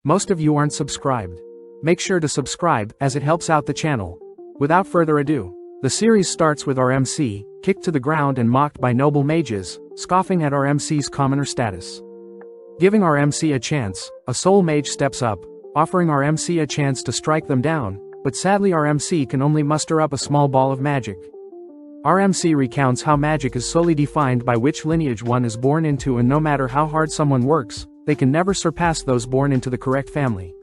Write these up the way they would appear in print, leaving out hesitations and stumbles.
Most of you aren't subscribed. Make sure to subscribe, as it helps out the channel. Without further ado, the series starts with our MC, kicked to the ground and mocked by noble mages, scoffing at our MC's commoner status. Giving our MC a chance, a soul mage steps up, offering our MC a chance to strike them down, but sadly our MC can only muster up a small ball of magic. Our MC recounts how magic is solely defined by which lineage one is born into, and no matter how hard someone works, they can never surpass those born into the correct family.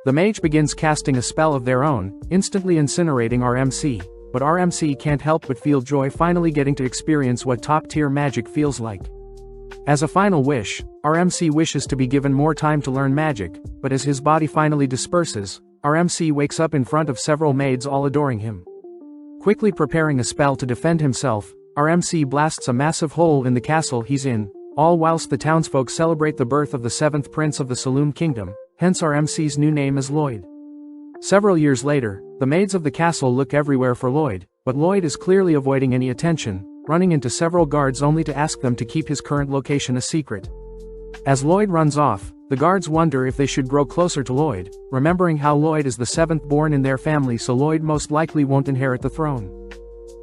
The mage begins casting a spell of their own, instantly incinerating our MC, but our MC can't help but feel joy finally getting to experience what top-tier magic feels like. As a final wish, our MC wishes to be given more time to learn magic, but as his body finally disperses, our MC wakes up in front of several maids all adoring him. Quickly preparing a spell to defend himself, our MC blasts a massive hole in the castle he's in, all whilst the townsfolk celebrate the birth of the 7th prince of the Saloon Kingdom, hence our MC's new name is Lloyd. Several years later, the maids of the castle look everywhere for Lloyd, but Lloyd is clearly avoiding any attention, running into several guards only to ask them to keep his current location a secret. As Lloyd runs off, the guards wonder if they should grow closer to Lloyd, remembering how Lloyd is the 7th born in their family, so Lloyd most likely won't inherit the throne.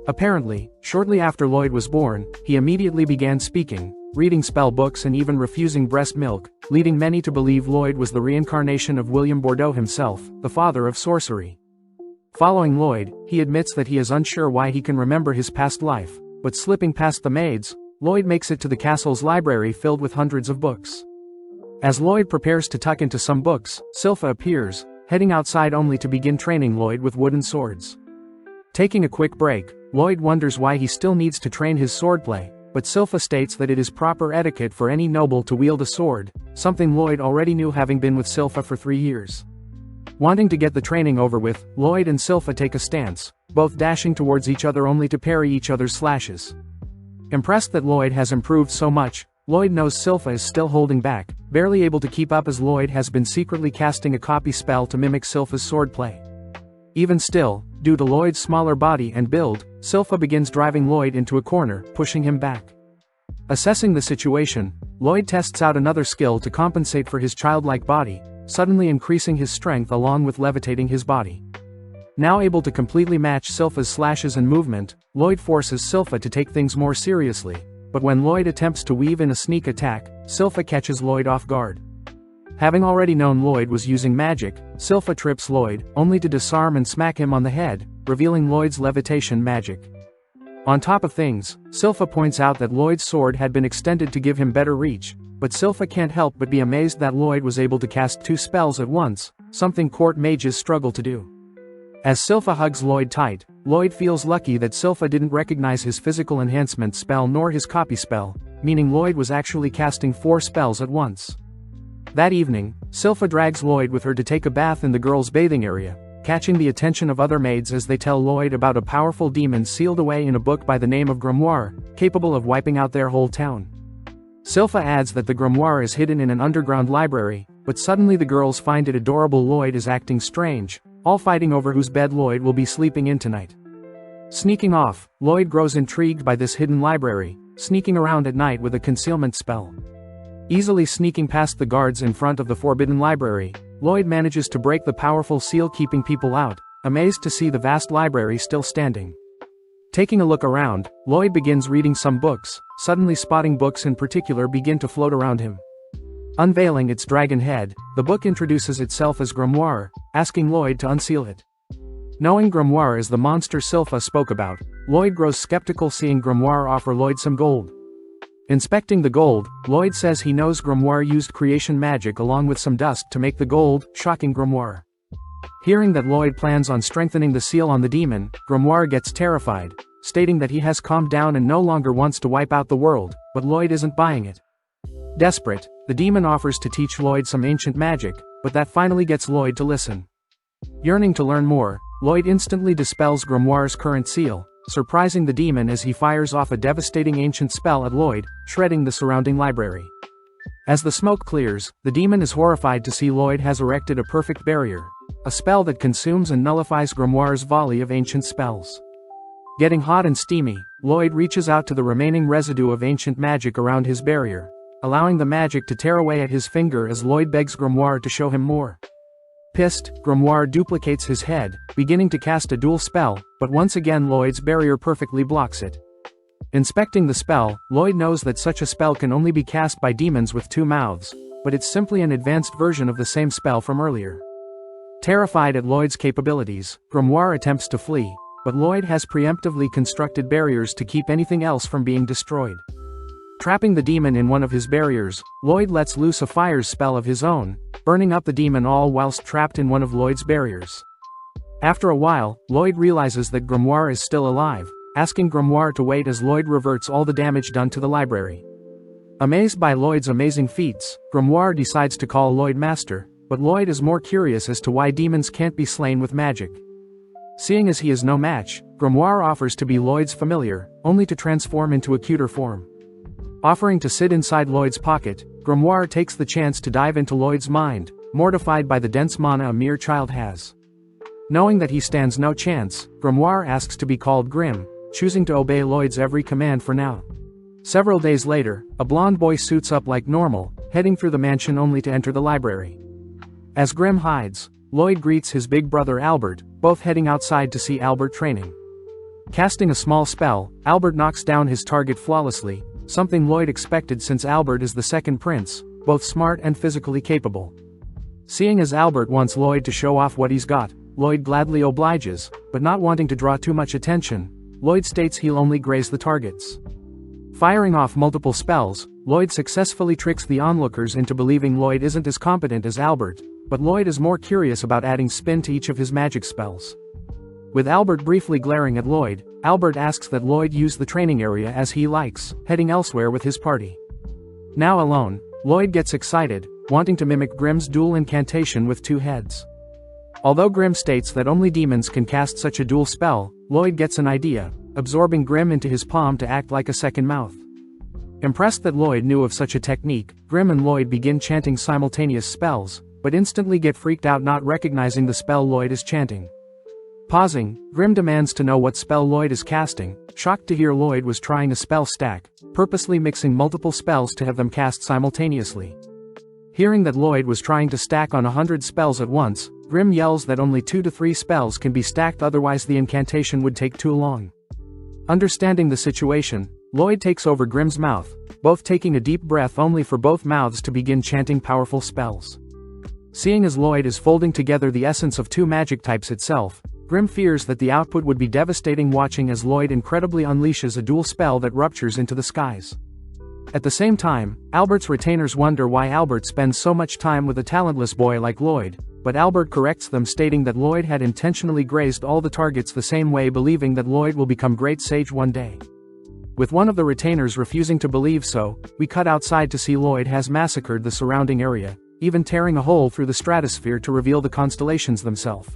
Apparently, shortly after Lloyd was born, he immediately began speaking, reading spell books and even refusing breast milk, leading many to believe Lloyd was the reincarnation of William Bordeaux himself, the father of sorcery. Following Lloyd, he admits that he is unsure why he can remember his past life, but slipping past the maids, Lloyd makes it to the castle's library filled with hundreds of books. As Lloyd prepares to tuck into some books, Silpha appears, heading outside only to begin training Lloyd with wooden swords. Taking a quick break, Lloyd wonders why he still needs to train his swordplay, but Silpha states that it is proper etiquette for any noble to wield a sword, something Lloyd already knew having been with Silpha for 3 years. Wanting to get the training over with, Lloyd and Silpha take a stance, both dashing towards each other only to parry each other's slashes. Impressed that Lloyd has improved so much, Lloyd knows Silpha is still holding back, barely able to keep up as Lloyd has been secretly casting a copy spell to mimic Silpha's swordplay. Even still, due to Lloyd's smaller body and build, Silpha begins driving Lloyd into a corner, pushing him back. Assessing the situation, Lloyd tests out another skill to compensate for his childlike body, suddenly increasing his strength along with levitating his body. Now able to completely match Silpha's slashes and movement, Lloyd forces Silpha to take things more seriously, but when Lloyd attempts to weave in a sneak attack, Silpha catches Lloyd off guard. Having already known Lloyd was using magic, Silpha trips Lloyd, only to disarm and smack him on the head, revealing Lloyd's levitation magic. On top of things, Silpha points out that Lloyd's sword had been extended to give him better reach, but Silpha can't help but be amazed that Lloyd was able to cast 2 spells at once, something court mages struggle to do. As Silpha hugs Lloyd tight, Lloyd feels lucky that Silpha didn't recognize his physical enhancement spell nor his copy spell, meaning Lloyd was actually casting 4 spells at once. That evening, Silpha drags Lloyd with her to take a bath in the girls' bathing area, catching the attention of other maids as they tell Lloyd about a powerful demon sealed away in a book by the name of Grimoire, capable of wiping out their whole town. Silpha adds that the grimoire is hidden in an underground library, but suddenly the girls find it adorable Lloyd is acting strange, all fighting over whose bed Lloyd will be sleeping in tonight. Sneaking off, Lloyd grows intrigued by this hidden library, sneaking around at night with a concealment spell. Easily sneaking past the guards in front of the forbidden library, Lloyd manages to break the powerful seal keeping people out, amazed to see the vast library still standing. Taking a look around, Lloyd begins reading some books, suddenly spotting books in particular begin to float around him. Unveiling its dragon head, the book introduces itself as Grimoire, asking Lloyd to unseal it. Knowing Grimoire is the monster Silpha spoke about, Lloyd grows skeptical seeing Grimoire offer Lloyd some gold. Inspecting the gold, Lloyd says he knows Grimoire used creation magic along with some dust to make the gold, shocking Grimoire. Hearing that Lloyd plans on strengthening the seal on the demon, Grimoire gets terrified, stating that he has calmed down and no longer wants to wipe out the world, but Lloyd isn't buying it. Desperate, the demon offers to teach Lloyd some ancient magic, but that finally gets Lloyd to listen. Yearning to learn more, Lloyd instantly dispels Grimoire's current seal, surprising the demon as he fires off a devastating ancient spell at Lloyd, shredding the surrounding library. As the smoke clears, the demon is horrified to see Lloyd has erected a perfect barrier, a spell that consumes and nullifies Grimoire's volley of ancient spells. Getting hot and steamy, Lloyd reaches out to the remaining residue of ancient magic around his barrier. allowing the magic to tear away at his finger as Lloyd begs Grimoire to show him more. Pissed, Grimoire duplicates his head, beginning to cast a dual spell, but once again Lloyd's barrier perfectly blocks it. Inspecting the spell, Lloyd knows that such a spell can only be cast by demons with two mouths, but it's simply an advanced version of the same spell from earlier. Terrified at Lloyd's capabilities, Grimoire attempts to flee, but Lloyd has preemptively constructed barriers to keep anything else from being destroyed. Trapping the demon in one of his barriers, Lloyd lets loose a fire spell of his own, burning up the demon all whilst trapped in one of Lloyd's barriers. After a while, Lloyd realizes that Grimoire is still alive, asking Grimoire to wait as Lloyd reverts all the damage done to the library. Amazed by Lloyd's amazing feats, Grimoire decides to call Lloyd Master, but Lloyd is more curious as to why demons can't be slain with magic. Seeing as he is no match, Grimoire offers to be Lloyd's familiar, only to transform into a cuter form. Offering to sit inside Lloyd's pocket, Grimoire takes the chance to dive into Lloyd's mind, mortified by the dense mana a mere child has. Knowing that he stands no chance, Grimoire asks to be called Grim, choosing to obey Lloyd's every command for now. Several days later, a blonde boy suits up like normal, heading through the mansion only to enter the library. As Grim hides, Lloyd greets his big brother Albert, both heading outside to see Albert training. Casting a small spell, Albert knocks down his target flawlessly, something Lloyd expected since Albert is the second prince, both smart and physically capable. Seeing as Albert wants Lloyd to show off what he's got, Lloyd gladly obliges, but not wanting to draw too much attention, Lloyd states he'll only graze the targets. Firing off multiple spells, Lloyd successfully tricks the onlookers into believing Lloyd isn't as competent as Albert, but Lloyd is more curious about adding spin to each of his magic spells. With Albert briefly glaring at Lloyd, Albert asks that Lloyd use the training area as he likes, heading elsewhere with his party. Now alone, Lloyd gets excited, wanting to mimic Grim's dual incantation with two heads. Although Grim states that only demons can cast such a dual spell, Lloyd gets an idea, absorbing Grim into his palm to act like a second mouth. Impressed that Lloyd knew of such a technique, Grim and Lloyd begin chanting simultaneous spells, but instantly get freaked out not recognizing the spell Lloyd is chanting. Pausing, Grim demands to know what spell Lloyd is casting, shocked to hear Lloyd was trying a spell stack, purposely mixing multiple spells to have them cast simultaneously. Hearing that Lloyd was trying to stack on 100 spells at once, Grim yells that only 2 to 3 spells can be stacked, otherwise the incantation would take too long. Understanding the situation, Lloyd takes over Grim's mouth, both taking a deep breath only for both mouths to begin chanting powerful spells. Seeing as Lloyd is folding together the essence of two magic types itself, Grim fears that the output would be devastating, watching as Lloyd incredibly unleashes a dual spell that ruptures into the skies. At the same time, Albert's retainers wonder why Albert spends so much time with a talentless boy like Lloyd, but Albert corrects them, stating that Lloyd had intentionally grazed all the targets the same way, believing that Lloyd will become great sage one day. With one of the retainers refusing to believe so, we cut outside to see Lloyd has massacred the surrounding area, even tearing a hole through the stratosphere to reveal the constellations themselves.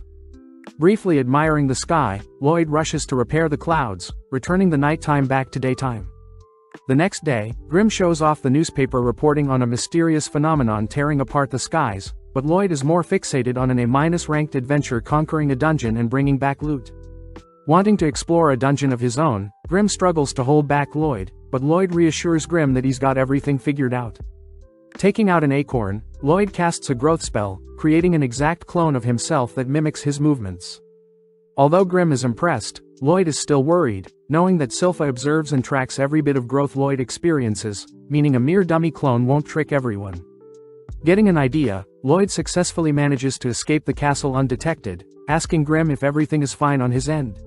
Briefly admiring the sky, Lloyd rushes to repair the clouds, returning the nighttime back to daytime. The next day, Grim shows off the newspaper reporting on a mysterious phenomenon tearing apart the skies, but Lloyd is more fixated on an A-ranked adventure conquering a dungeon and bringing back loot. Wanting to explore a dungeon of his own, Grim struggles to hold back Lloyd, but Lloyd reassures Grim that he's got everything figured out. Taking out an acorn, Lloyd casts a growth spell, creating an exact clone of himself that mimics his movements. Although Grim is impressed, Lloyd is still worried, knowing that Silpha observes and tracks every bit of growth Lloyd experiences, meaning a mere dummy clone won't trick everyone. Getting an idea, Lloyd successfully manages to escape the castle undetected, asking Grim if everything is fine on his end.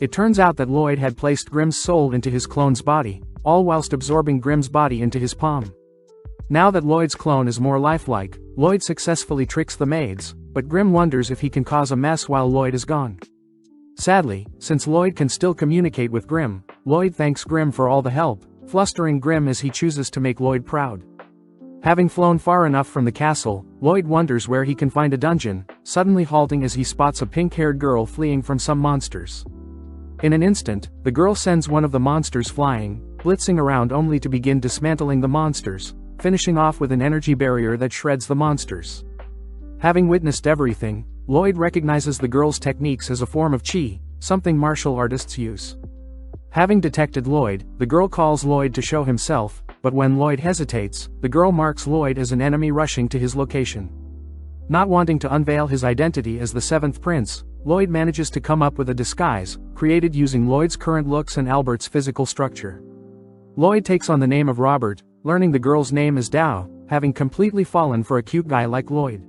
It turns out that Lloyd had placed Grim's soul into his clone's body, all whilst absorbing Grim's body into his palm. Now that Lloyd's clone is more lifelike, Lloyd successfully tricks the maids, but Grim wonders if he can cause a mess while Lloyd is gone. Sadly, since Lloyd can still communicate with Grim, Lloyd thanks Grim for all the help, flustering Grim as he chooses to make Lloyd proud. Having flown far enough from the castle, Lloyd wonders where he can find a dungeon, suddenly halting as he spots a pink-haired girl fleeing from some monsters. In an instant, the girl sends one of the monsters flying, blitzing around only to begin dismantling the monsters, finishing off with an energy barrier that shreds the monsters. Having witnessed everything, Lloyd recognizes the girl's techniques as a form of chi, something martial artists use. Having detected Lloyd, the girl calls Lloyd to show himself, but when Lloyd hesitates, the girl marks Lloyd as an enemy rushing to his location. Not wanting to unveil his identity as the seventh prince, Lloyd manages to come up with a disguise, created using Lloyd's current looks and Albert's physical structure. Lloyd takes on the name of Robert, learning the girl's name is Dao, having completely fallen for a cute guy like Lloyd.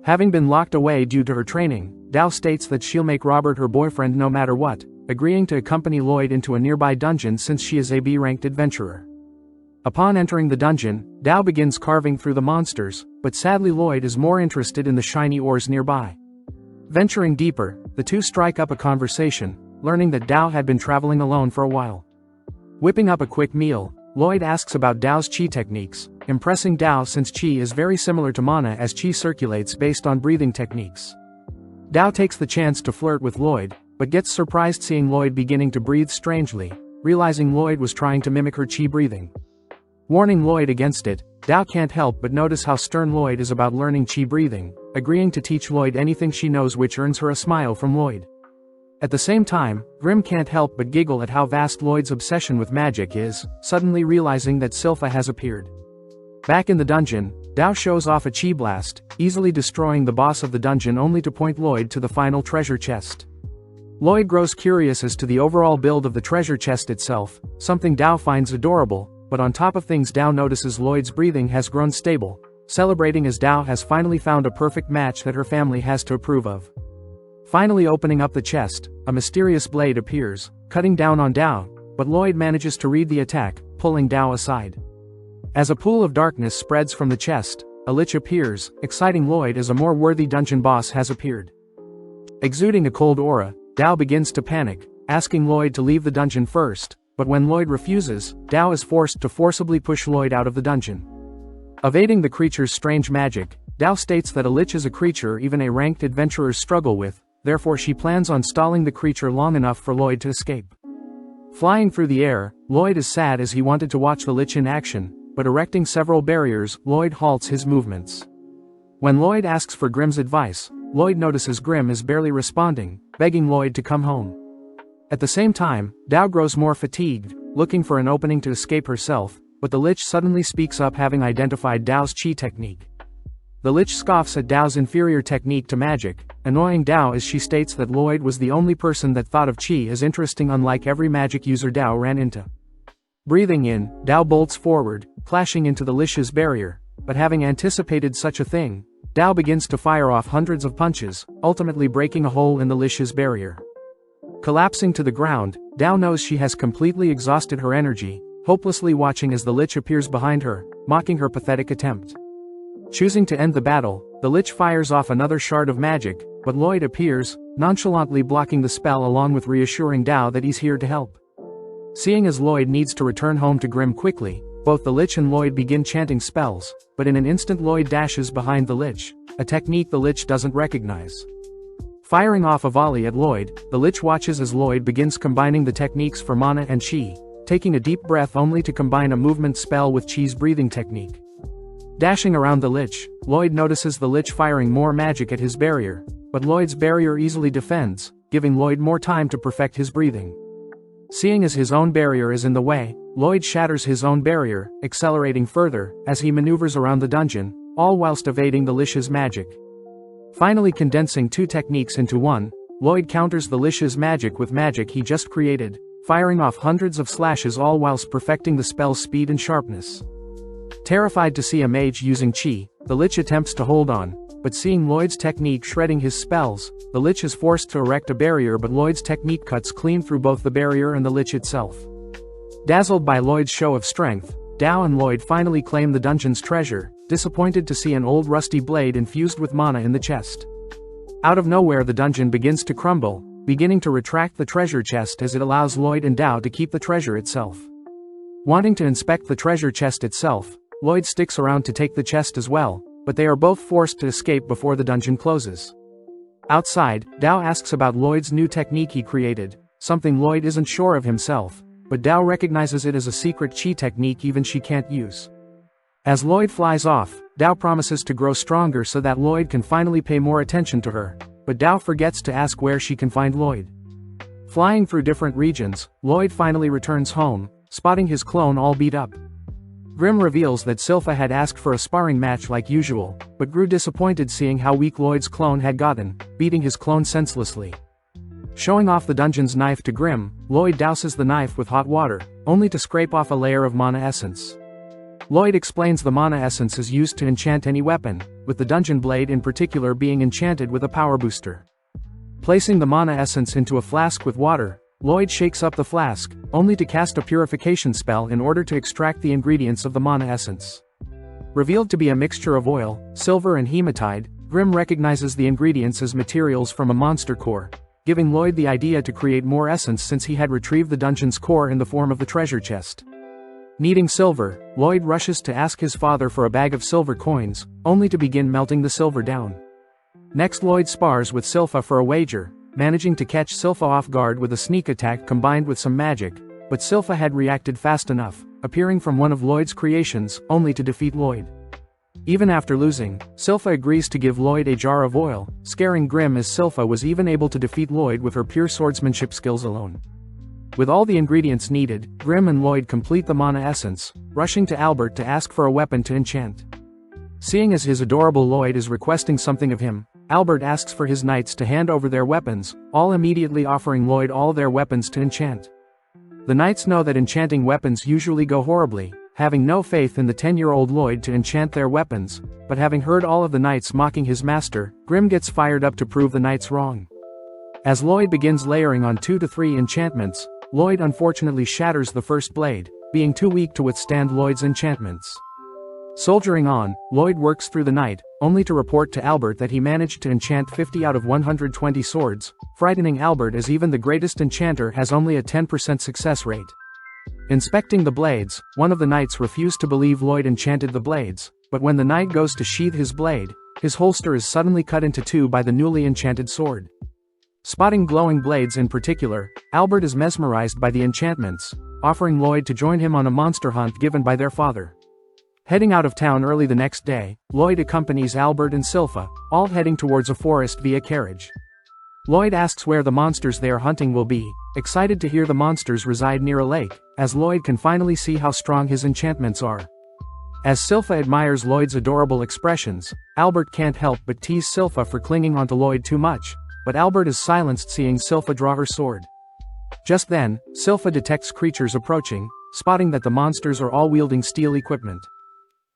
Having been locked away due to her training, Dao states that she'll make Robert her boyfriend no matter what, agreeing to accompany Lloyd into a nearby dungeon since she is a B-ranked adventurer. Upon entering the dungeon, Dao begins carving through the monsters, but sadly Lloyd is more interested in the shiny ores nearby. Venturing deeper, the two strike up a conversation, learning that Dao had been traveling alone for a while. Whipping up a quick meal, Lloyd asks about Dao's chi techniques, impressing Dao since chi is very similar to mana as chi circulates based on breathing techniques. Dao takes the chance to flirt with Lloyd, but gets surprised seeing Lloyd beginning to breathe strangely, realizing Lloyd was trying to mimic her chi breathing. Warning Lloyd against it, Dao can't help but notice how stern Lloyd is about learning chi breathing, agreeing to teach Lloyd anything she knows, which earns her a smile from Lloyd. At the same time, Grim can't help but giggle at how vast Lloyd's obsession with magic is, suddenly realizing that Silpha has appeared. Back in the dungeon, Dao shows off a chi blast, easily destroying the boss of the dungeon only to point Lloyd to the final treasure chest. Lloyd grows curious as to the overall build of the treasure chest itself, something Dao finds adorable, but on top of things Dao notices Lloyd's breathing has grown stable, celebrating as Dao has finally found a perfect match that her family has to approve of. Finally opening up the chest, a mysterious blade appears, cutting down on Dao, but Lloyd manages to read the attack, pulling Dao aside. As a pool of darkness spreads from the chest, a lich appears, exciting Lloyd as a more worthy dungeon boss has appeared. Exuding a cold aura, Dao begins to panic, asking Lloyd to leave the dungeon first, but when Lloyd refuses, Dao is forced to forcibly push Lloyd out of the dungeon. Evading the creature's strange magic, Dao states that a lich is a creature even a ranked adventurers struggle with, therefore she plans on stalling the creature long enough for Lloyd to escape. Flying through the air, Lloyd is sad as he wanted to watch the lich in action, but erecting several barriers, Lloyd halts his movements. When Lloyd asks for Grim's advice, Lloyd notices Grim is barely responding, begging Lloyd to come home. At the same time, Dao grows more fatigued, looking for an opening to escape herself, but the lich suddenly speaks up, having identified Dao's chi technique. The lich scoffs at Dao's inferior technique to magic, annoying Dao as she states that Lloyd was the only person that thought of chi as interesting, unlike every magic user Dao ran into. Breathing in, Dao bolts forward, clashing into the lich's barrier, but having anticipated such a thing, Dao begins to fire off hundreds of punches, ultimately breaking a hole in the lich's barrier. Collapsing to the ground, Dao knows she has completely exhausted her energy, hopelessly watching as the lich appears behind her, mocking her pathetic attempt. Choosing to end the battle, the lich fires off another shard of magic, but Lloyd appears, nonchalantly blocking the spell along with reassuring Dao that he's here to help. Seeing as Lloyd needs to return home to Grim quickly, both the lich and Lloyd begin chanting spells, but in an instant Lloyd dashes behind the lich, a technique the lich doesn't recognize. Firing off a volley at Lloyd, the lich watches as Lloyd begins combining the techniques for mana and chi, taking a deep breath only to combine a movement spell with chi's breathing technique. Dashing around the lich, Lloyd notices the lich firing more magic at his barrier, but Lloyd's barrier easily defends, giving Lloyd more time to perfect his breathing. Seeing as his own barrier is in the way, Lloyd shatters his own barrier, accelerating further, as he maneuvers around the dungeon, all whilst evading the lich's magic. Finally condensing two techniques into one, Lloyd counters the lich's magic with magic he just created, firing off hundreds of slashes all whilst perfecting the spell's speed and sharpness. Terrified to see a mage using chi, the lich attempts to hold on, but seeing Lloyd's technique shredding his spells, the lich is forced to erect a barrier, but Lloyd's technique cuts clean through both the barrier and the lich itself. Dazzled by Lloyd's show of strength, Dao and Lloyd finally claim the dungeon's treasure, disappointed to see an old rusty blade infused with mana in the chest. Out of nowhere the dungeon begins to crumble, beginning to retract the treasure chest as it allows Lloyd and Dao to keep the treasure itself. Wanting to inspect the treasure chest itself, Lloyd sticks around to take the chest as well, but they are both forced to escape before the dungeon closes. Outside, Dao asks about Lloyd's new technique he created, something Lloyd isn't sure of himself, but Dao recognizes it as a secret chi technique even she can't use. As Lloyd flies off, Dao promises to grow stronger so that Lloyd can finally pay more attention to her, but Dao forgets to ask where she can find Lloyd. Flying through different regions, Lloyd finally returns home, spotting his clone all beat up. Grim reveals that Silpha had asked for a sparring match like usual, but grew disappointed seeing how weak Lloyd's clone had gotten, beating his clone senselessly. Showing off the dungeon's knife to Grim, Lloyd douses the knife with hot water, only to scrape off a layer of mana essence. Lloyd explains the mana essence is used to enchant any weapon, with the dungeon blade in particular being enchanted with a power booster. Placing the mana essence into a flask with water, Lloyd shakes up the flask, only to cast a purification spell in order to extract the ingredients of the mana essence. Revealed to be a mixture of oil, silver and hematite, Grim recognizes the ingredients as materials from a monster core, giving Lloyd the idea to create more essence since he had retrieved the dungeon's core in the form of the treasure chest. Needing silver, Lloyd rushes to ask his father for a bag of silver coins, only to begin melting the silver down. Next Lloyd spars with Silpha for a wager, managing to catch Silpha off guard with a sneak attack combined with some magic, but Silpha had reacted fast enough, appearing from one of Lloyd's creations, only to defeat Lloyd. Even after losing, Silpha agrees to give Lloyd a jar of oil, scaring Grim as Silpha was even able to defeat Lloyd with her pure swordsmanship skills alone. With all the ingredients needed, Grim and Lloyd complete the mana essence, rushing to Albert to ask for a weapon to enchant. Seeing as his adorable Lloyd is requesting something of him, Albert asks for his knights to hand over their weapons, all immediately offering Lloyd all their weapons to enchant. The knights know that enchanting weapons usually go horribly, having no faith in the 10-year-old Lloyd to enchant their weapons, but having heard all of the knights mocking his master, Grim gets fired up to prove the knights wrong. As Lloyd begins layering on 2 to 3 enchantments, Lloyd unfortunately shatters the first blade, being too weak to withstand Lloyd's enchantments. Soldiering on, Lloyd works through the night, only to report to Albert that he managed to enchant 50 out of 120 swords, frightening Albert as even the greatest enchanter has only a 10% success rate. Inspecting the blades, one of the knights refused to believe Lloyd enchanted the blades, but when the knight goes to sheath his blade, his holster is suddenly cut into 2 by the newly enchanted sword. Spotting glowing blades in particular, Albert is mesmerized by the enchantments, offering Lloyd to join him on a monster hunt given by their father. Heading out of town early the next day, Lloyd accompanies Albert and Silpha, all heading towards a forest via carriage. Lloyd asks where the monsters they are hunting will be, excited to hear the monsters reside near a lake, as Lloyd can finally see how strong his enchantments are. As Silpha admires Lloyd's adorable expressions, Albert can't help but tease Silpha for clinging onto Lloyd too much, but Albert is silenced seeing Silpha draw her sword. Just then, Silpha detects creatures approaching, spotting that the monsters are all wielding steel equipment.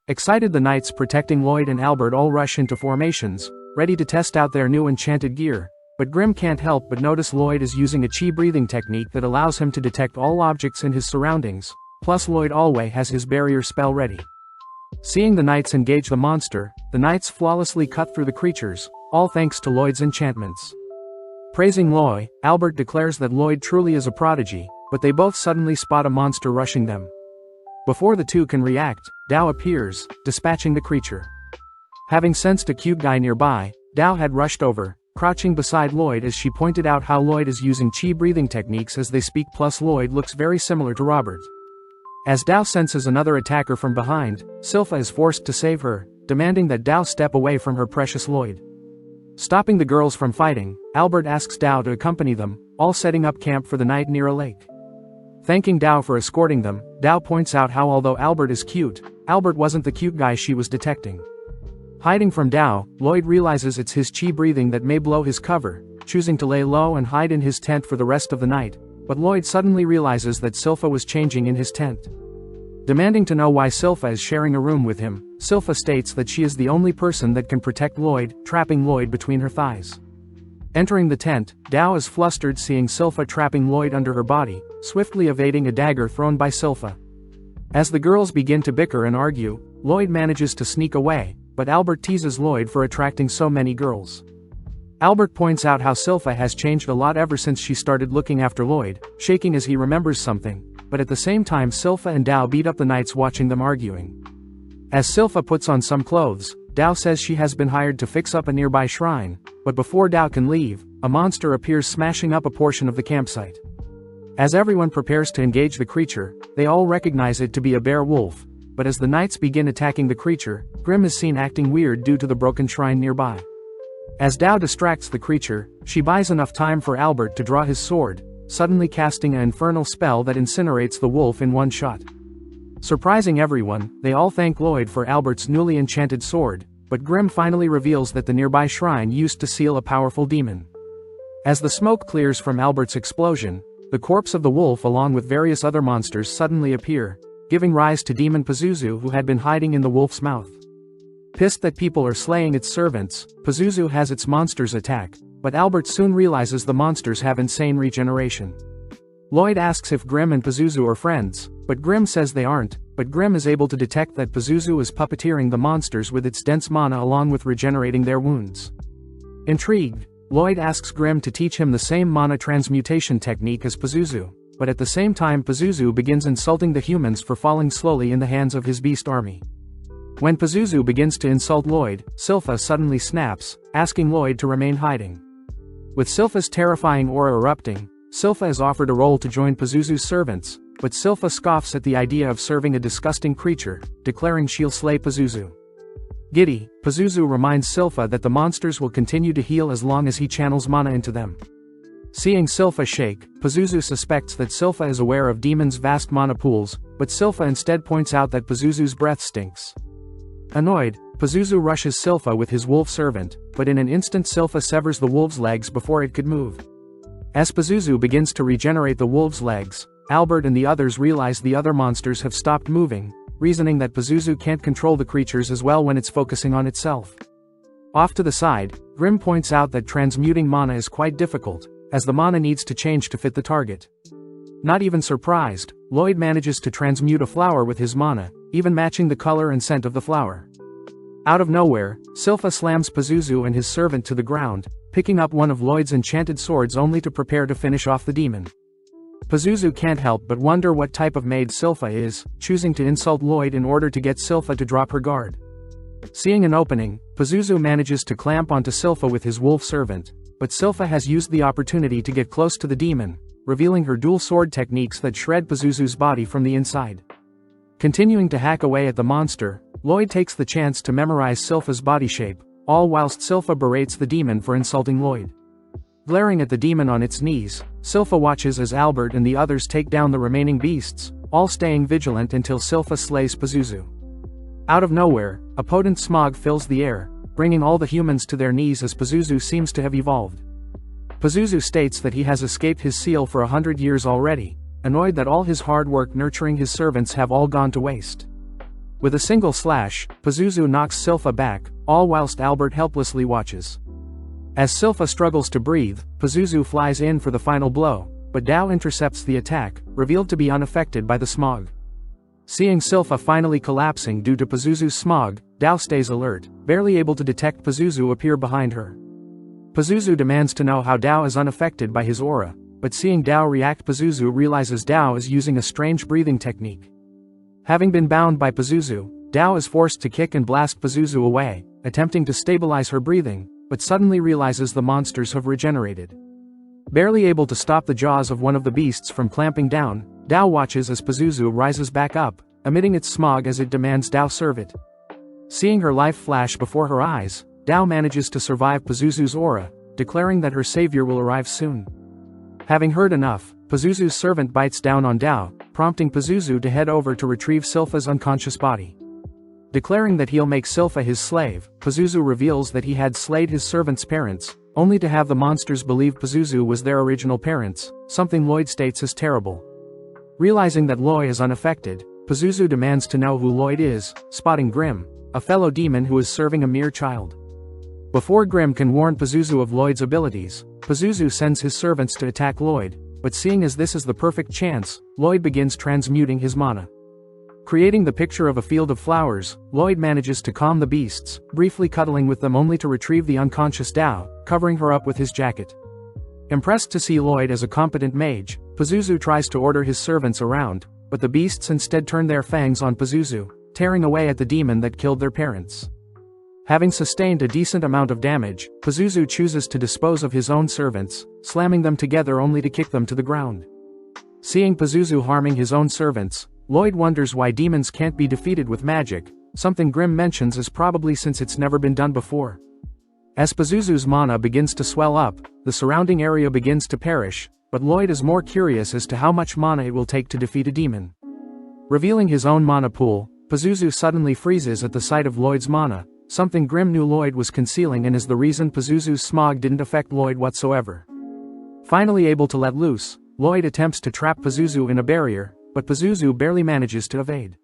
Excited, the knights protecting Lloyd and Albert all rush into formations, ready to test out their new enchanted gear, but Grim can't help but notice Lloyd is using a chi breathing technique that allows him to detect all objects in his surroundings, plus Lloyd always has his barrier spell ready. Seeing the knights engage the monster, the knights flawlessly cut through the creatures, all thanks to Lloyd's enchantments. Praising Lloyd, Albert declares that Lloyd truly is a prodigy, but they both suddenly spot a monster rushing them. Before the two can react, Dao appears, dispatching the creature. Having sensed a cute guy nearby, Dao had rushed over, crouching beside Lloyd as she pointed out how Lloyd is using chi breathing techniques as they speak, plus Lloyd looks very similar to Robert. As Dao senses another attacker from behind, Silpha is forced to save her, demanding that Dao step away from her precious Lloyd. Stopping the girls from fighting, Albert asks Dao to accompany them, all setting up camp for the night near a lake. Thanking Dao for escorting them, Dao points out how although Albert is cute, Albert wasn't the cute guy she was detecting. Hiding from Dao, Lloyd realizes it's his chi breathing that may blow his cover, choosing to lay low and hide in his tent for the rest of the night, but Lloyd suddenly realizes that Silpha was changing in his tent. Demanding to know why Silpha is sharing a room with him, Silpha states that she is the only person that can protect Lloyd, trapping Lloyd between her thighs. Entering the tent, Dao is flustered seeing Silpha trapping Lloyd under her body, swiftly evading a dagger thrown by Silpha. As the girls begin to bicker and argue, Lloyd manages to sneak away, but Albert teases Lloyd for attracting so many girls. Albert points out how Silpha has changed a lot ever since she started looking after Lloyd, shaking as he remembers something, but at the same time Silpha and Dao beat up the knights watching them arguing. As Silpha puts on some clothes, Dao says she has been hired to fix up a nearby shrine, but before Dao can leave, a monster appears smashing up a portion of the campsite. As everyone prepares to engage the creature, they all recognize it to be a bear wolf, but as the knights begin attacking the creature, Grim is seen acting weird due to the broken shrine nearby. As Dao distracts the creature, she buys enough time for Albert to draw his sword, suddenly casting an infernal spell that incinerates the wolf in one shot. Surprising everyone, they all thank Lloyd for Albert's newly enchanted sword, but Grimm finally reveals that the nearby shrine used to seal a powerful demon. As the smoke clears from Albert's explosion, the corpse of the wolf along with various other monsters suddenly appear, giving rise to Demon Pazuzu, who had been hiding in the wolf's mouth. Pissed that people are slaying its servants, Pazuzu has its monsters attack, but Albert soon realizes the monsters have insane regeneration. Lloyd asks if Grimm and Pazuzu are friends, but Grimm says they aren't, but Grimm is able to detect that Pazuzu is puppeteering the monsters with its dense mana along with regenerating their wounds. Intrigued, Lloyd asks Grimm to teach him the same mana transmutation technique as Pazuzu, but at the same time Pazuzu begins insulting the humans for falling slowly in the hands of his beast army. When Pazuzu begins to insult Lloyd, Silpha suddenly snaps, asking Lloyd to remain hiding. With Silpha's terrifying aura erupting, Silpha is offered a role to join Pazuzu's servants, but Silpha scoffs at the idea of serving a disgusting creature, declaring she'll slay Pazuzu. Giddy, Pazuzu reminds Silpha that the monsters will continue to heal as long as he channels mana into them. Seeing Silpha shake, Pazuzu suspects that Silpha is aware of Demon's vast mana pools, but Silpha instead points out that Pazuzu's breath stinks. Annoyed, Pazuzu rushes Silpha with his wolf servant, but in an instant Silpha severs the wolf's legs before it could move. As Pazuzu begins to regenerate the wolf's legs, Albert and the others realize the other monsters have stopped moving, reasoning that Pazuzu can't control the creatures as well when it's focusing on itself. Off to the side, Grimm points out that transmuting mana is quite difficult, as the mana needs to change to fit the target. Not even surprised, Lloyd manages to transmute a flower with his mana, even matching the color and scent of the flower. Out of nowhere, Silpha slams Pazuzu and his servant to the ground, picking up one of Lloyd's enchanted swords only to prepare to finish off the demon. Pazuzu can't help but wonder what type of maid Silpha is, choosing to insult Lloyd in order to get Silpha to drop her guard. Seeing an opening, Pazuzu manages to clamp onto Silpha with his wolf servant, but Silpha has used the opportunity to get close to the demon, revealing her dual sword techniques that shred Pazuzu's body from the inside. Continuing to hack away at the monster, Lloyd takes the chance to memorize Silpha's body shape, all whilst Silpha berates the demon for insulting Lloyd. Glaring at the demon on its knees, Silpha watches as Albert and the others take down the remaining beasts, all staying vigilant until Silpha slays Pazuzu. Out of nowhere, a potent smog fills the air, bringing all the humans to their knees as Pazuzu seems to have evolved. Pazuzu states that he has escaped his seal for 100 years already, annoyed that all his hard work nurturing his servants have all gone to waste. With a single slash, Pazuzu knocks Silpha back, all whilst Albert helplessly watches. As Silpha struggles to breathe, Pazuzu flies in for the final blow, but Dao intercepts the attack, revealed to be unaffected by the smog. Seeing Silpha finally collapsing due to Pazuzu's smog, Dao stays alert, barely able to detect Pazuzu appear behind her. Pazuzu demands to know how Dao is unaffected by his aura, but seeing Dao react, Pazuzu realizes Dao is using a strange breathing technique. Having been bound by Pazuzu, Dao is forced to kick and blast Pazuzu away, attempting to stabilize her breathing, but suddenly realizes the monsters have regenerated. Barely able to stop the jaws of one of the beasts from clamping down, Dao watches as Pazuzu rises back up, emitting its smog as it demands Dao serve it. Seeing her life flash before her eyes, Dao manages to survive Pazuzu's aura, declaring that her savior will arrive soon. Having heard enough, Pazuzu's servant bites down on Dao, prompting Pazuzu to head over to retrieve Silpha's unconscious body. Declaring that he'll make Silpha his slave, Pazuzu reveals that he had slayed his servant's parents, only to have the monsters believe Pazuzu was their original parents, something Lloyd states is terrible. Realizing that Lloyd is unaffected, Pazuzu demands to know who Lloyd is, spotting Grimm, a fellow demon who is serving a mere child. Before Grimm can warn Pazuzu of Lloyd's abilities, Pazuzu sends his servants to attack Lloyd, but seeing as this is the perfect chance, Lloyd begins transmuting his mana. Creating the picture of a field of flowers, Lloyd manages to calm the beasts, briefly cuddling with them only to retrieve the unconscious Dao, covering her up with his jacket. Impressed to see Lloyd as a competent mage, Pazuzu tries to order his servants around, but the beasts instead turn their fangs on Pazuzu, tearing away at the demon that killed their parents. Having sustained a decent amount of damage, Pazuzu chooses to dispose of his own servants, slamming them together only to kick them to the ground. Seeing Pazuzu harming his own servants, Lloyd wonders why demons can't be defeated with magic, something Grimm mentions is probably since it's never been done before. As Pazuzu's mana begins to swell up, the surrounding area begins to perish, but Lloyd is more curious as to how much mana it will take to defeat a demon. Revealing his own mana pool, Pazuzu suddenly freezes at the sight of Lloyd's mana, something Grim knew Lloyd was concealing and is the reason Pazuzu's smog didn't affect Lloyd whatsoever. Finally able to let loose, Lloyd attempts to trap Pazuzu in a barrier, but Pazuzu barely manages to evade.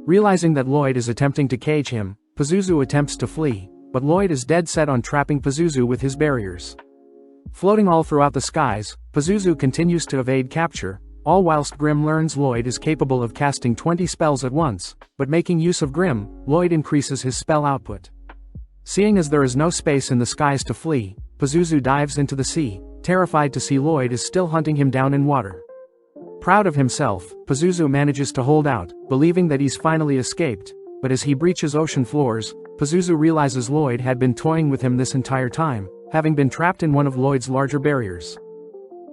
Realizing that Lloyd is attempting to cage him, Pazuzu attempts to flee, but Lloyd is dead set on trapping Pazuzu with his barriers. Floating all throughout the skies, Pazuzu continues to evade capture, all whilst Grim learns Lloyd is capable of casting 20 spells at once, but making use of Grim, Lloyd increases his spell output. Seeing as there is no space in the skies to flee, Pazuzu dives into the sea, terrified to see Lloyd is still hunting him down in water. Proud of himself, Pazuzu manages to hold out, believing that he's finally escaped, but as he breaches ocean floors, Pazuzu realizes Lloyd had been toying with him this entire time, having been trapped in one of Lloyd's larger barriers.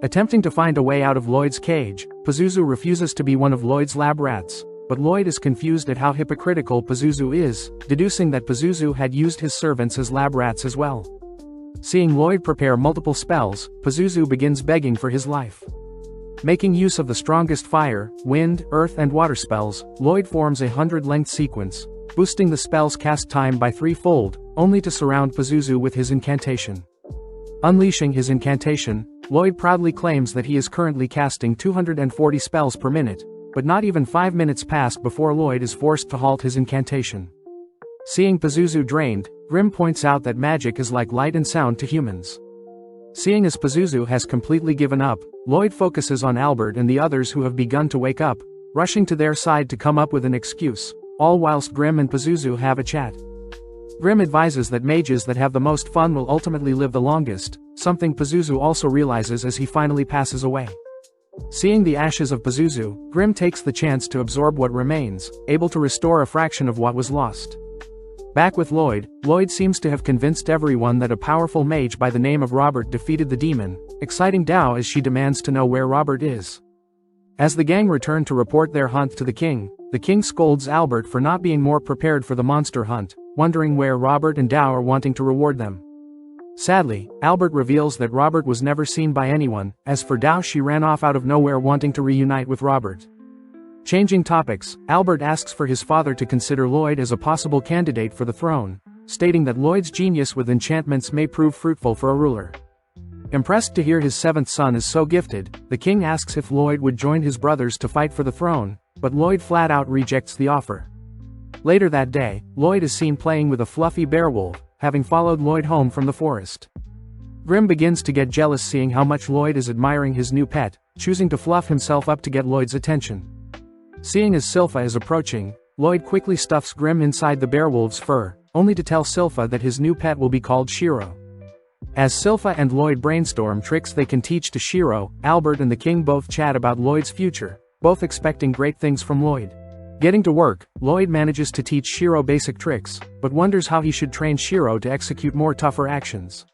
Attempting to find a way out of Lloyd's cage, Pazuzu refuses to be one of Lloyd's lab rats, but Lloyd is confused at how hypocritical Pazuzu is, deducing that Pazuzu had used his servants as lab rats as well. Seeing Lloyd prepare multiple spells, Pazuzu begins begging for his life. Making use of the strongest fire, wind, earth and water spells, Lloyd forms a 100-length sequence, boosting the spell's cast time by 3-fold, only to surround Pazuzu with his incantation. Unleashing his incantation, Lloyd proudly claims that he is currently casting 240 spells per minute, but not even 5 minutes pass before Lloyd is forced to halt his incantation. Seeing Pazuzu drained, Grim points out that magic is like light and sound to humans. Seeing as Pazuzu has completely given up, Lloyd focuses on Albert and the others who have begun to wake up, rushing to their side to come up with an excuse, all whilst Grim and Pazuzu have a chat. Grim advises that mages that have the most fun will ultimately live the longest, something Pazuzu also realizes as he finally passes away. Seeing the ashes of Pazuzu, Grim takes the chance to absorb what remains, able to restore a fraction of what was lost. Back with Lloyd, Lloyd seems to have convinced everyone that a powerful mage by the name of Robert defeated the demon, exciting Dao as she demands to know where Robert is. As the gang return to report their hunt to the king scolds Albert for not being more prepared for the monster hunt, wondering where Robert and Dao are wanting to reward them. Sadly, Albert reveals that Robert was never seen by anyone, as for Dao she ran off out of nowhere wanting to reunite with Robert. Changing topics, Albert asks for his father to consider Lloyd as a possible candidate for the throne, stating that Lloyd's genius with enchantments may prove fruitful for a ruler. Impressed to hear his seventh son is so gifted, the king asks if Lloyd would join his brothers to fight for the throne, but Lloyd flat out rejects the offer. Later that day, Lloyd is seen playing with a fluffy bearwolf, having followed Lloyd home from the forest. Grim begins to get jealous seeing how much Lloyd is admiring his new pet, choosing to fluff himself up to get Lloyd's attention. Seeing as Silpha is approaching, Lloyd quickly stuffs Grim inside the bearwolf's fur, only to tell Silpha that his new pet will be called Shiro. As Silpha and Lloyd brainstorm tricks they can teach to Shiro, Albert and the king both chat about Lloyd's future, both expecting great things from Lloyd. Getting to work, Lloyd manages to teach Shiro basic tricks, but wonders how he should train Shiro to execute more tougher actions.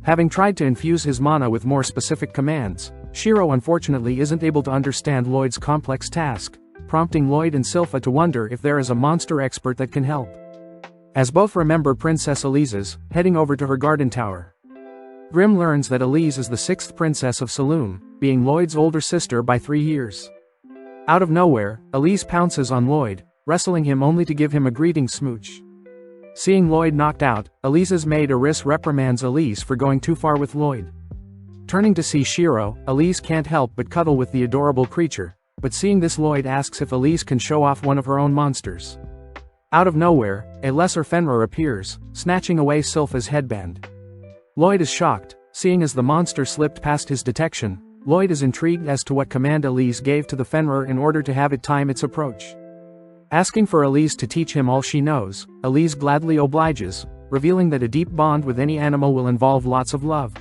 Having tried to infuse his mana with more specific commands, Shiro unfortunately isn't able to understand Lloyd's complex task, prompting Lloyd and Silpha to wonder if there is a monster expert that can help. As both remember Princess Elise's, heading over to her garden tower. Grim learns that Elise is the 6th princess of Saloon, being Lloyd's older sister by 3 years. Out of nowhere, Elise pounces on Lloyd, wrestling him only to give him a greeting smooch. Seeing Lloyd knocked out, Elise's maid Eris reprimands Elise for going too far with Lloyd. Turning to see Shiro, Elise can't help but cuddle with the adorable creature, but seeing this Lloyd asks if Elise can show off one of her own monsters. Out of nowhere, a lesser Fenrir appears, snatching away Silpha's headband. Lloyd is shocked, seeing as the monster slipped past his detection. Lloyd is intrigued as to what command Elise gave to the Fenrir in order to have it time its approach. Asking for Elise to teach him all she knows, Elise gladly obliges, revealing that a deep bond with any animal will involve lots of love.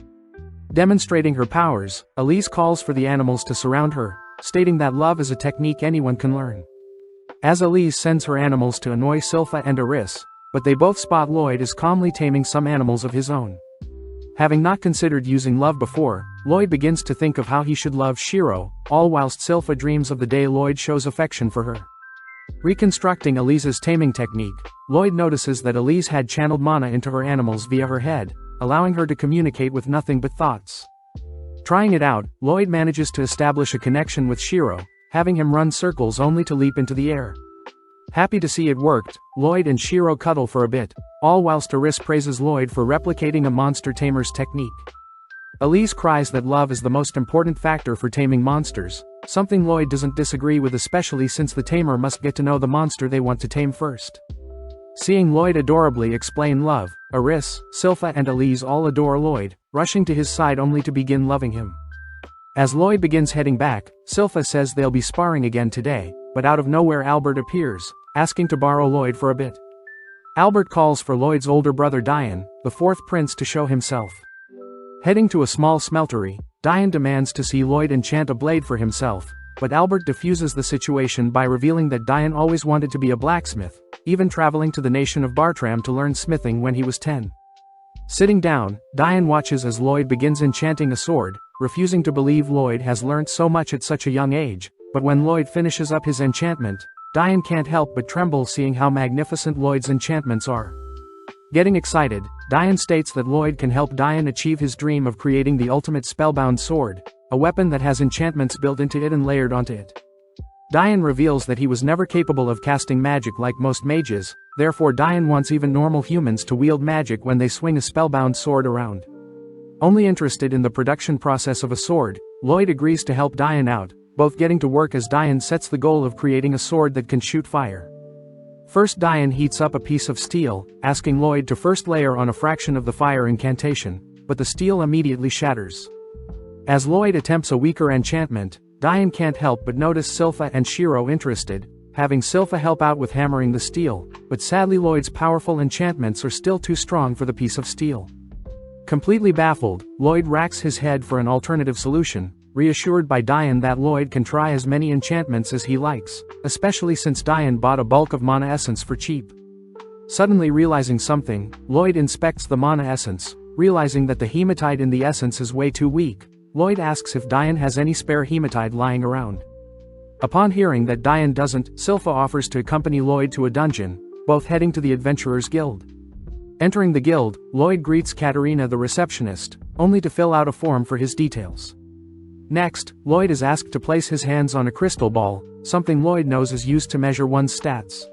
Demonstrating her powers, Elise calls for the animals to surround her, stating that love is a technique anyone can learn. As Elise sends her animals to annoy Silpha and Eris, but they both spot Lloyd as calmly taming some animals of his own. Having not considered using love before, Lloyd begins to think of how he should love Shiro, all whilst Silpha dreams of the day Lloyd shows affection for her. Reconstructing Elise's taming technique, Lloyd notices that Elise had channeled mana into her animals via her head, allowing her to communicate with nothing but thoughts. Trying it out, Lloyd manages to establish a connection with Shiro, having him run circles only to leap into the air. Happy to see it worked, Lloyd and Shiro cuddle for a bit, all whilst Aris praises Lloyd for replicating a monster tamer's technique. Elise cries that love is the most important factor for taming monsters, something Lloyd doesn't disagree with, especially since the tamer must get to know the monster they want to tame first. Seeing Lloyd adorably explain love, Aris, Silpha and Elise all adore Lloyd, rushing to his side only to begin loving him. As Lloyd begins heading back, Silpha says they'll be sparring again today, but out of nowhere Albert appears, asking to borrow Lloyd for a bit. Albert calls for Lloyd's older brother Dian, the fourth prince, to show himself. Heading to a small smeltery, Dian demands to see Lloyd enchant a blade for himself, but Albert diffuses the situation by revealing that Dian always wanted to be a blacksmith, even traveling to the nation of Bartram to learn smithing when he was 10. Sitting down, Dian watches as Lloyd begins enchanting a sword, refusing to believe Lloyd has learnt so much at such a young age, but when Lloyd finishes up his enchantment, Dian can't help but tremble seeing how magnificent Lloyd's enchantments are. Getting excited, Dian states that Lloyd can help Dian achieve his dream of creating the ultimate spellbound sword, a weapon that has enchantments built into it and layered onto it. Dian reveals that he was never capable of casting magic like most mages, therefore Dian wants even normal humans to wield magic when they swing a spellbound sword around. Only interested in the production process of a sword, Lloyd agrees to help Dian out, both getting to work as Dian sets the goal of creating a sword that can shoot fire. First Dian heats up a piece of steel, asking Lloyd to first layer on a fraction of the fire incantation, but the steel immediately shatters. As Lloyd attempts a weaker enchantment, Dian can't help but notice Silpha and Shiro interested, having Silpha help out with hammering the steel, but sadly Lloyd's powerful enchantments are still too strong for the piece of steel. Completely baffled, Lloyd racks his head for an alternative solution, reassured by Dian that Lloyd can try as many enchantments as he likes, especially since Dian bought a bulk of mana essence for cheap. Suddenly realizing something, Lloyd inspects the mana essence, realizing that the hematite in the essence is way too weak. Lloyd asks if Dian has any spare hematite lying around. Upon hearing that Dian doesn't, Silpha offers to accompany Lloyd to a dungeon, both heading to the Adventurers Guild. Entering the guild, Lloyd greets Katerina the receptionist, only to fill out a form for his details. Next, Lloyd is asked to place his hands on a crystal ball, something Lloyd knows is used to measure one's stats.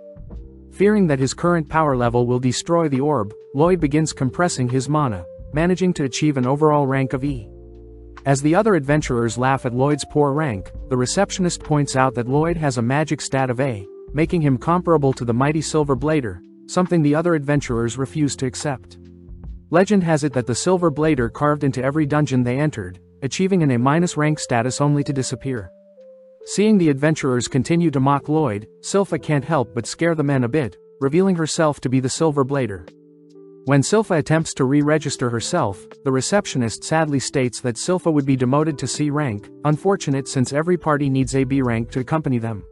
Fearing that his current power level will destroy the orb, Lloyd begins compressing his mana, managing to achieve an overall rank of E. As the other adventurers laugh at Lloyd's poor rank, the receptionist points out that Lloyd has a magic stat of A, making him comparable to the mighty Silver Blader, something the other adventurers refuse to accept. Legend has it that the Silver Blader carved into every dungeon they entered, achieving an A- rank status only to disappear. Seeing the adventurers continue to mock Lloyd, Silpha can't help but scare the men a bit, revealing herself to be the Silver Blader. When Silpha attempts to re-register herself, the receptionist sadly states that Silpha would be demoted to C rank, unfortunate since every party needs a B rank to accompany them.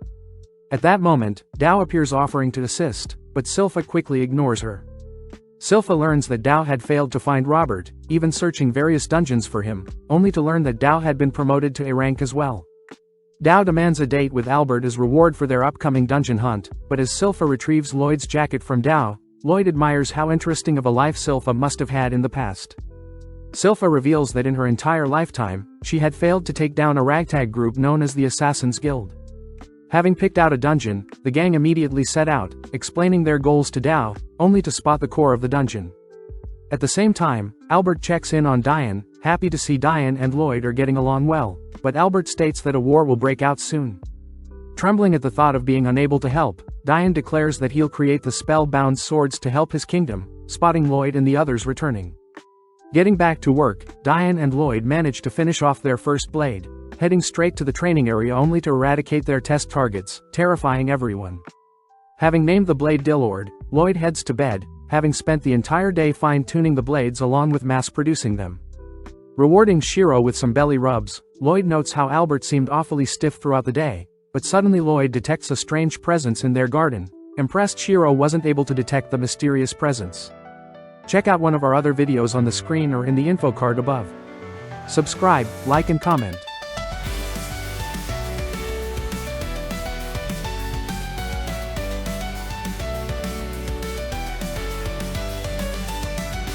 At that moment, Dao appears offering to assist, but Silpha quickly ignores her. Silpha learns that Dao had failed to find Robert, even searching various dungeons for him, only to learn that Dao had been promoted to A rank as well. Dao demands a date with Albert as reward for their upcoming dungeon hunt, but as Silpha retrieves Lloyd's jacket from Dao, Lloyd admires how interesting of a life Silpha must have had in the past. Silpha reveals that in her entire lifetime, she had failed to take down a ragtag group known as the Assassin's Guild. Having picked out a dungeon, the gang immediately set out, explaining their goals to Dao, only to spot the core of the dungeon. At the same time, Albert checks in on Dian, happy to see Dian and Lloyd are getting along well, but Albert states that a war will break out soon. Trembling at the thought of being unable to help, Dian declares that he'll create the spell-bound swords to help his kingdom, spotting Lloyd and the others returning. Getting back to work, Dian and Lloyd manage to finish off their first blade, heading straight to the training area only to eradicate their test targets, terrifying everyone. Having named the blade Dillord, Lloyd heads to bed, having spent the entire day fine-tuning the blades along with mass-producing them. Rewarding Shiro with some belly rubs, Lloyd notes how Albert seemed awfully stiff throughout the day, but suddenly Lloyd detects a strange presence in their garden. Impressed, Shiro wasn't able to detect the mysterious presence. Check out one of our other videos on the screen or in the info card above. Subscribe, like and comment.